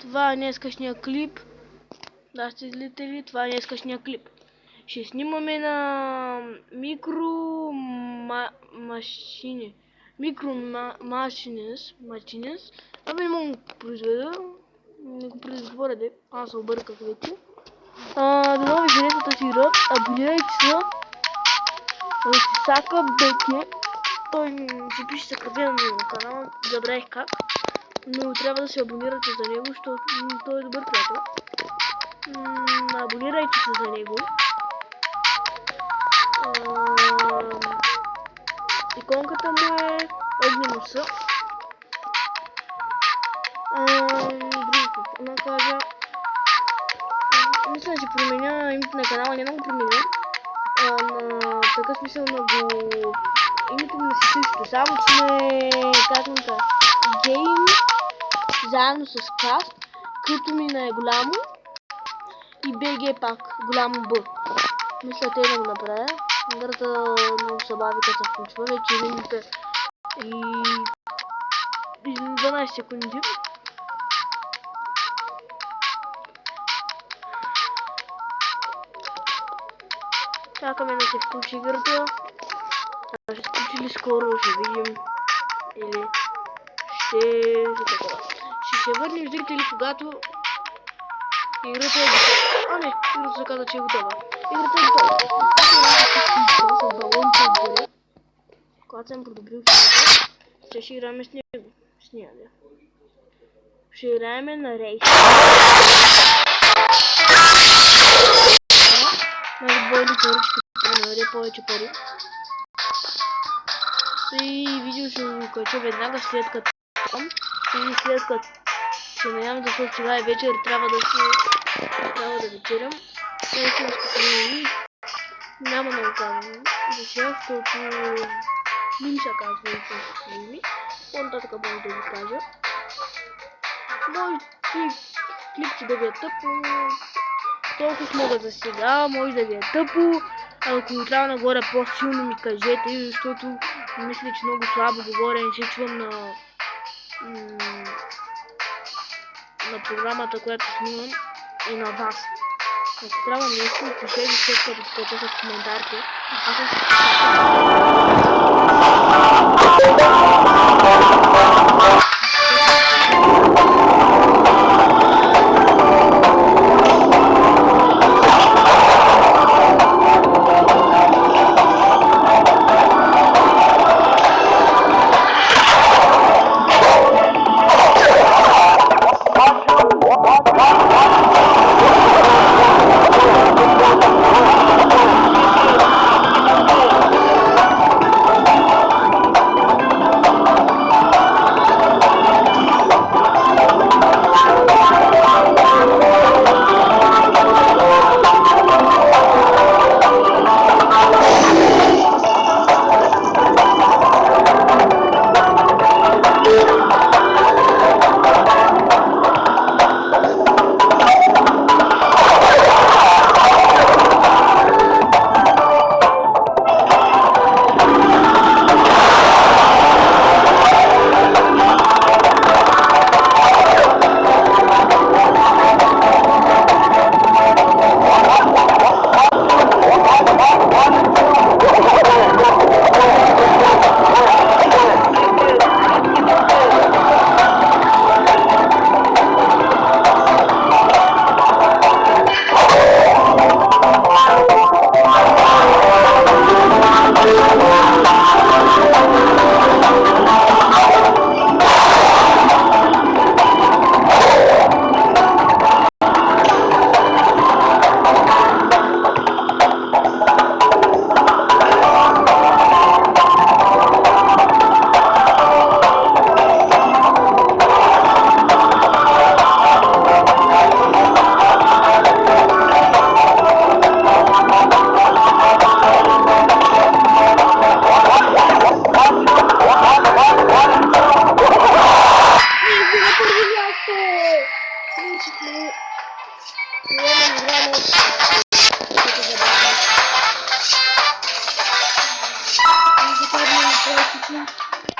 Това е днескашния клип. Да, сте зрители, това е днескашния клип. Ще снимаме на микромашини. Микромашинес. Абе не мога да го произведа. Не го произведа, де. Аз се обърках вече. Да много ви хареса тази игра. Абонирайте се. Сака Беке. Той се пише съкратено на канала. Забравих как. Но трябва да се абонирате за него, защото той е добър приятел. Абонирайте се за него. Иконката му е огненоса. Другото да кажа. Мисля да си променя името на канала, не да го променя. На такъв смисъл на го... Името ми си също, само че казвам така. Гейм заедно с каст, като ми е голямо и БГ пак, голямо Б. Мисля те да го направя. Играта много се бави като се включва, вече минута и 12 секунди. Чакаме да се включи играта. Ще се включи ли скоро, ще видим. Или ще се върнем зрители, когато играта е готова. А не, играта се каза, че е готова. Играта е готова. С балонче отгоре. Когато съм подобрил силата, ще играем с него. С нея, да. Ще играем на рейс. Много бойни парички, да наведе повече пари. И видео ще го кача веднага след като и след като се надявам, защото сега е вечер, трябва да вечерям. Няма да го казвам за сега, защото не ми се казва истинските ми. По-нататък може да ви кажа. Може клипче да ви е тъпо, толкова мога за сега, може да ви е тъпо. Ако трябва нагоре по-силно ми кажете, защото мисля, че много слабо говоря, не се чувам на програмата, която снимам и на вас. Ако трябва нещо, пишете след като кача с коментарите. Аз съм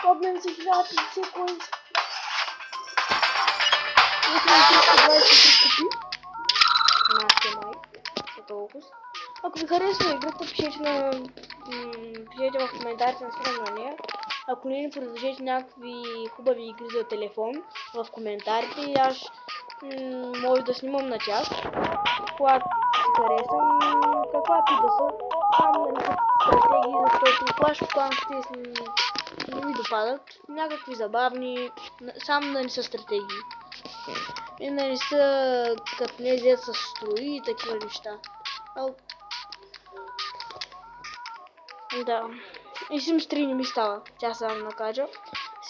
Problem 30 секунд. Вече имам 323 купи. Нашия май. За толкова. Ако ви харесва играта, пишете в коментарите на страна на нея. Ако не продължете някакви хубави игри за телефон в коментарите и аз може да снимам на час. Когато си харесам, каквато да са, само да не са стратегии, защото Clash of Clans не ми допадат. Някакви забавни, само да не са стратегии. И да не са като не дет с строи и такива неща. Да. И Sims 3 не ми става, тя само накажа.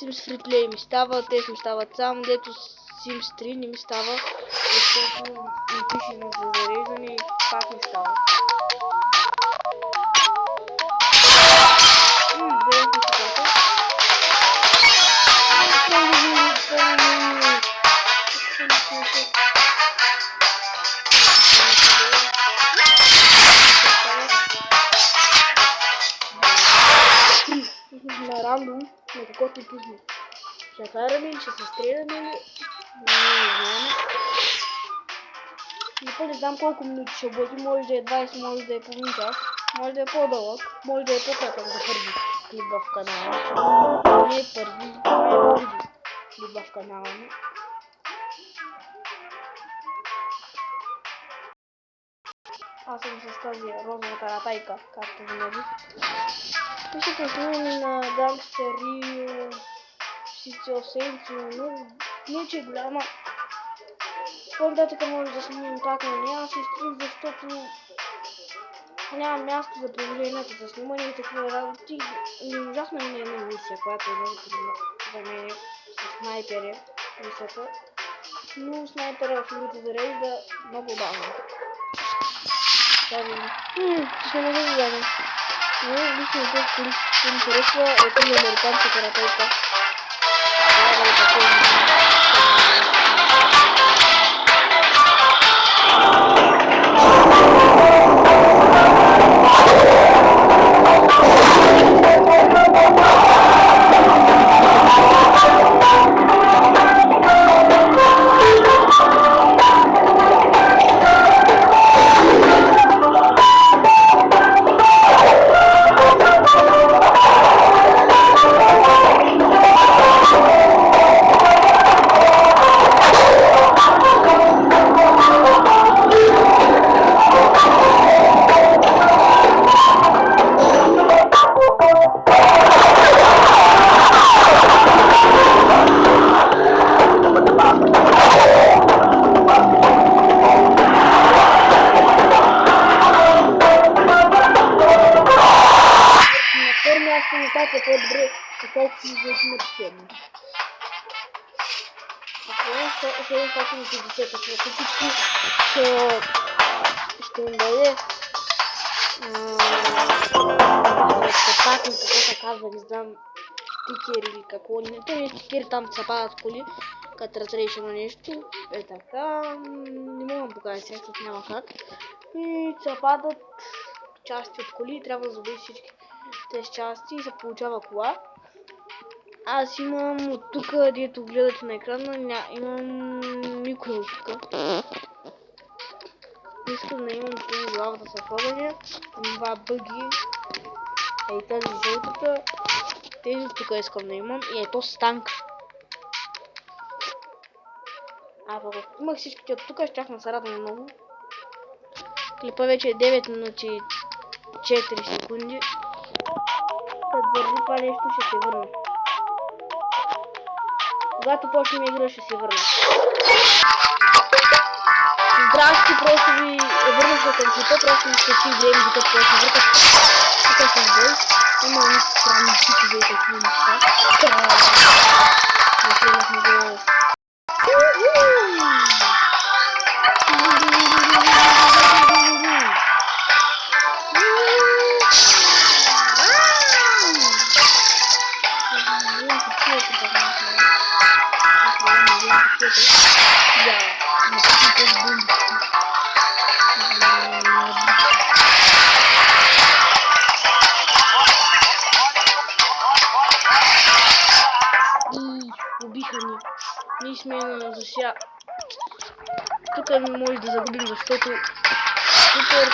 Sims Freeplay ми става, те ми стават сам, дето Sims 3 не ми става, защото ми пише на зареждане и пак не става. На рандом, на каквото и пусне. Ще караме или ще се стреляме или... Не знам. Никога не знам колко минути ще бъде, може да е 20, може да е половин час, може да е по-дълъг, може да е по-кратък за първи клип в канала. Не е първи, това е други клип в канала ми. Аз съм с тази розова таратайка, както винаги. Мисля, снимам на Gangster Rio, всички осенци, но не че е голяма. По-нататък може да снимам пак на нея, се изтрих, защото няма място за приложението за снимане и такива работи. И ужасно ми е много лучше, която е много трудна за мен с снайпери мисълта. Но снайпера в играта зарежда много бавно. Ще не го гледам. Но лично тези количество ми харесва е тези американска каратейка. Трябва да е такова. По-добре, отколкото за един последни. Ако 750 класически ще им даде спектакли, какво се казва, не знам, стикери или какво. Те не стикери, там се падат коли, като разрежа на нещо. Е така, не мога да покажа сега, защото няма как. И се падат части от коли и трябва да забиеш всички тези части и се получава кола. Аз имам от тук, дето гледате на екрана, имам микро от тук. Искам да имам тези главата с огъня, това бъги, и тази жълтата, тези от тук искам да имам и ето с танк. Ако имах всичките от тук, щях да се радвам много. Клипа вече е 9 минути 4 секунди. Като върви това нещо ще се върна. Когато почнем игра ще се върна. Здрасти, просто ви върнах към клипа, просто ми скачи време, докато почна въркат. Тук съм бой. Има някакви странни чипове и такива неща. Настрелахме го. Убиха ни. Ние Сега, тук може да загубим, защото супер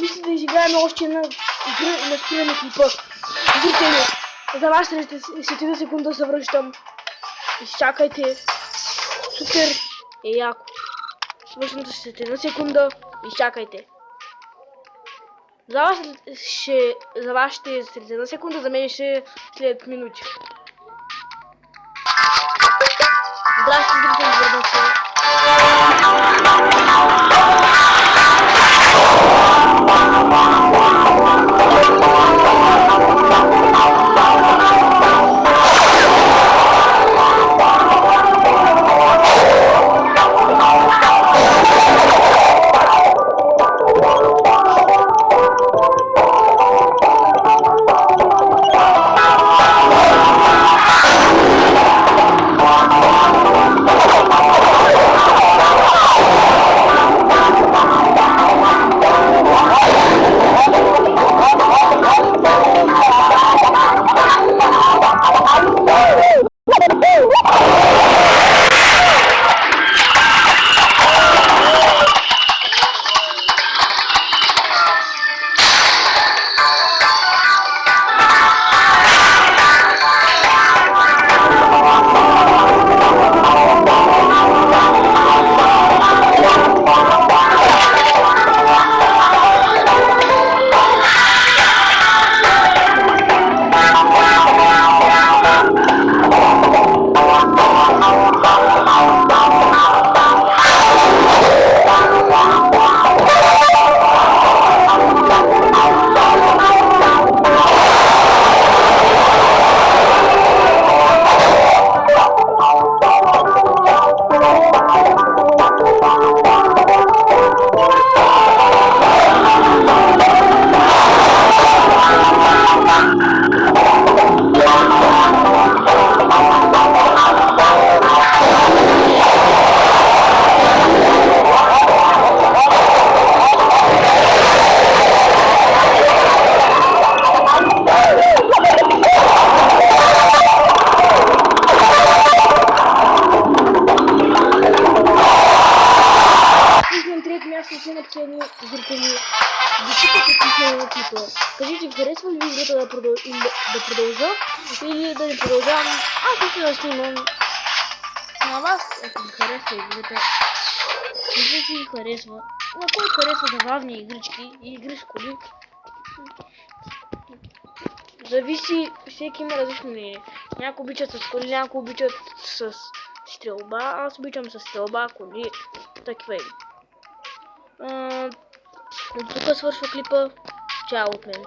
мисля да изиграем още една игра на спиране клипа. Зрители, за вас след една секунда се връщам. Изчакайте. Супер е яко. Връщам се след една секунда. Изчакайте. За вас ще след една секунда, за мен ще след минути. Здрасти, зрители, върна се. Зрители, кажите, харесва ли ви играта да продължа или да не продължавам? Аз мисля да снимам на вас, ако ви харесва играта. Мисля, че ви харесва. На кой харесва забавни игрички и игри с коли? Зависи, всеки има различно мнение. Някои обичат с коли, някои обичат с стрелба. Аз обичам с стрелба, коли, такива игри. От тук свършва клипа. Чао от мен.